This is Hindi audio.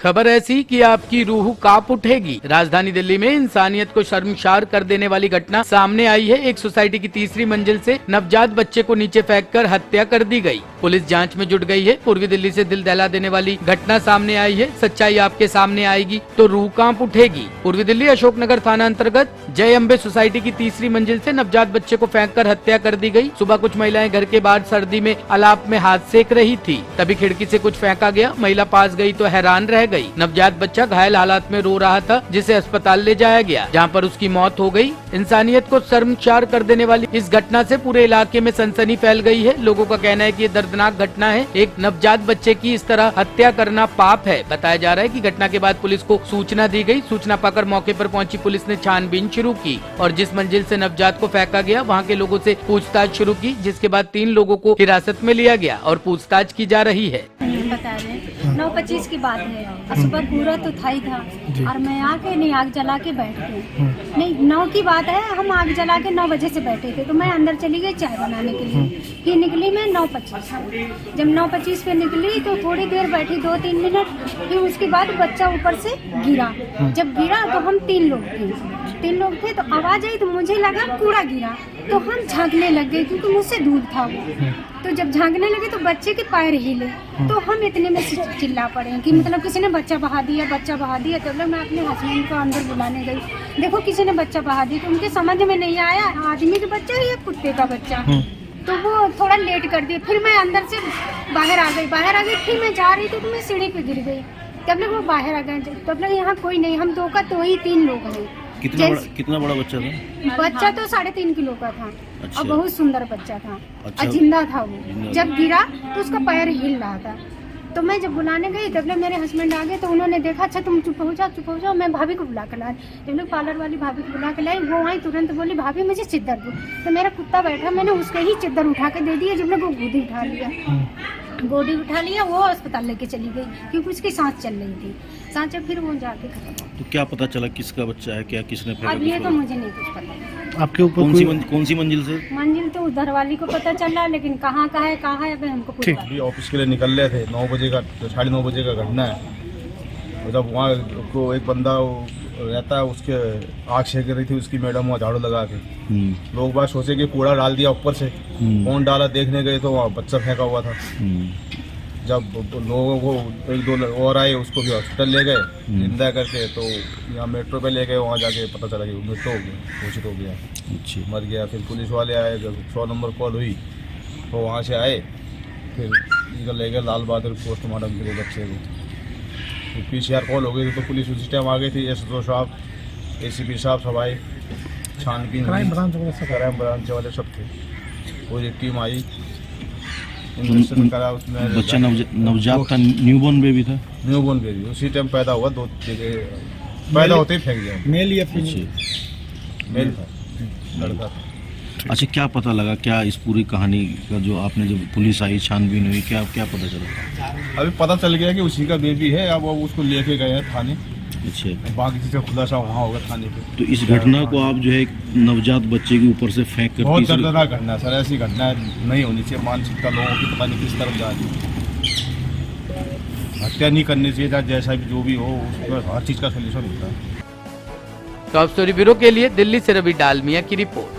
खबर ऐसी कि आपकी रूह कांप उठेगी। राजधानी दिल्ली में इंसानियत को शर्मसार कर देने वाली घटना सामने आई है। एक सोसाइटी की तीसरी मंजिल से नवजात बच्चे को नीचे फेंककर हत्या कर दी गई। पुलिस जांच में जुट गई है। पूर्वी दिल्ली से दिल दहला देने वाली घटना सामने आई है। सच्चाई आपके सामने आएगी तो रूह कांप उठेगी। पूर्वी दिल्ली अशोकनगर थाना अंतर्गत जय अम्बे सोसाइटी की तीसरी मंजिल से नवजात बच्चे को फेंककर हत्या कर दी गई। सुबह कुछ महिलाएं घर के बाहर सर्दी में अलाप में हाथ सेक रही थी, तभी खिड़की से कुछ फेंका गया। महिला पास गई तो हैरान रह गई। नवजात बच्चा घायल हालात में रो रहा था, जिसे अस्पताल ले जाया गया, जहां पर उसकी मौत हो गई। इंसानियत को शर्मसार कर देने वाली इस घटना से पूरे इलाके में सनसनी फैल गई है। लोगों का कहना है कि ये दर्दनाक घटना है। एक नवजात बच्चे की इस तरह हत्या करना पाप है। बताया जा रहा है कि घटना के बाद पुलिस को सूचना दी गई। सूचना पाकर मौके पर पहुंची पुलिस ने छानबीन शुरू की और जिस मंजिल से नवजात को फेंका गया वहां के लोगों से पूछताछ शुरू की, जिसके बाद 3 लोगों को हिरासत में लिया गया और पूछताछ की जा रही है। बता रहे 9:25 की बात है और सुबह पूरा तो था ही था और मैं आके नहीं आग जला के बैठ गई। नहीं 9 की बात है, हम आग जला के 9 बजे से बैठे थे तो मैं अंदर चली गई चाय बनाने के लिए। फिर निकली मैं 9:25। जब 9:25 पे निकली तो थोड़ी देर बैठी 2-3 मिनट। फिर उसके बाद बच्चा ऊपर से गिरा। जब गिरा तो हम 3 लोग थे तो आवाज आई तो मुझे लगा कूड़ा गिरा तो हम झांकने लग गए क्योंकि मुझसे दूर था वो। तो जब झांकने लगे तो बच्चे के पैर हिले तो हम इतने में चिल्ला पड़े कि मतलब किसी ने बच्चा बहा दिया। तब मैं अपने हस्बैंड को अंदर बुलाने गई, देखो किसी ने बच्चा बहा दिया। तो उनके समझ में नहीं आया आदमी का बच्चा या कुत्ते का बच्चा, तो वो थोड़ा लेट कर दिया। फिर मैं अंदर से बाहर आ गई। फिर मैं जा रही थी तो मैं सीढ़ी पे गिर गई। तब लोग वो बाहर आ गए। तब लोग यहाँ कोई नहीं, हम 2 का तो ही 3 लोग हैं। कितना बड़ा बच्चा था? बच्चा तो 3.5 किलो का था। अच्छा। और बहुत सुंदर बच्चा था। अच्छा। और जिंदा था वो। जब गिरा तो उसका पैर हिल रहा था। तो मैं जब बुलाने गई तब मेरे हस्बैंड आ गए तो उन्होंने देखा, अच्छा तुम चुप हो जाओ, मैं भाभी को बुला कर लाई। जब लोग पार्लर वाली भाभी को बुला कर लाई, वो आई तुरंत बोली भाभी मुझे चिद्दर दो। तो मेरा कुत्ता बैठा, मैंने उसके ही चिद्दर उठा के दे दिया। जब लोग वो गोदी उठा लिया वो अस्पताल लेके चली गई क्योंकि उसकी सांस चल रही थी। सांस जब फिर वो जाके खत्म। तो क्या पता चला किसका बच्चा है, क्या किसने फेंका? अब ये तो मुझे नहीं कुछ पता। आपके ऊपर कौन सी मंजिल से? मंजिल तो उधर वाली को पता चला, लेकिन कहाँ का है अभी हमको कुछ पता। अभी ऑफिस के लिए निकल रहे थे 9 बजे का, 9:30 बजे का घटना है। और जब वहाँ को एक बंदा रहता है, उसके आग सेक रही थी उसकी मैडम, वहाँ झाड़ू लगा के। लोग बात सोचे कि कूड़ा डाल दिया ऊपर से, कौन डाला देखने गए तो वहाँ बच्चा फेंका हुआ था। जब लोगों को 1-2 और आए, उसको भी हॉस्पिटल ले गए जिंदा करके। तो यहाँ मेट्रो पे ले गए, वहाँ जाके पता चला कि मृत्यु हो गया, घोषित हो गया, मर गया। फिर पुलिस वाले आए, जब 100 नंबर कॉल हुई तो वहाँ से आए, फिर इधर ले गए लाल बहादुर पोस्टमार्टम के लिए बच्चे को। तो PCR कॉल हो गई थी तो पुलिस उसी टाइम आ गई थी। SO साहब, ACP साहब सब आए, छानबीन क्राइम ब्रांच वाले सब थे। पूरी टीम आई, इन्वेस्टिगेशन करा। उसमें बच्चा नवजात था, न्यूबॉर्न बेबी था। न्यूबॉर्न बेबी उसी टाइम पैदा हुआ, 2 जगह पैदा होते ही फेंक दिया। मेल या फीमेल? मेल था, लड़का था। अच्छा, क्या पता लगा, क्या इस पूरी कहानी का जो आपने जब पुलिस आई छानबीन हुई, क्या पता चला? अभी पता चल गया कि उसी का बेबी है। अब वो उसको लेके गए हैं थाने। अच्छा। बाकी चीज़ें खुलासा वहाँ होगा थाने पे। तो इस घटना को आप जो है एक नवजात बच्चे के ऊपर से फेंक कर बहुत दर्दनाक घटना है सर। ऐसी घटना नहीं होनी चाहिए। मानसिकता लोगों की पता नहीं किस तरफ जा रही है। हत्या नहीं करनी चाहिए, जैसा भी जो भी हो, उसका हर चीज़ का सोल्यूशन होता है। टॉप स्टोरी ब्यूरो के लिए दिल्ली से रवि डालमिया की रिपोर्ट।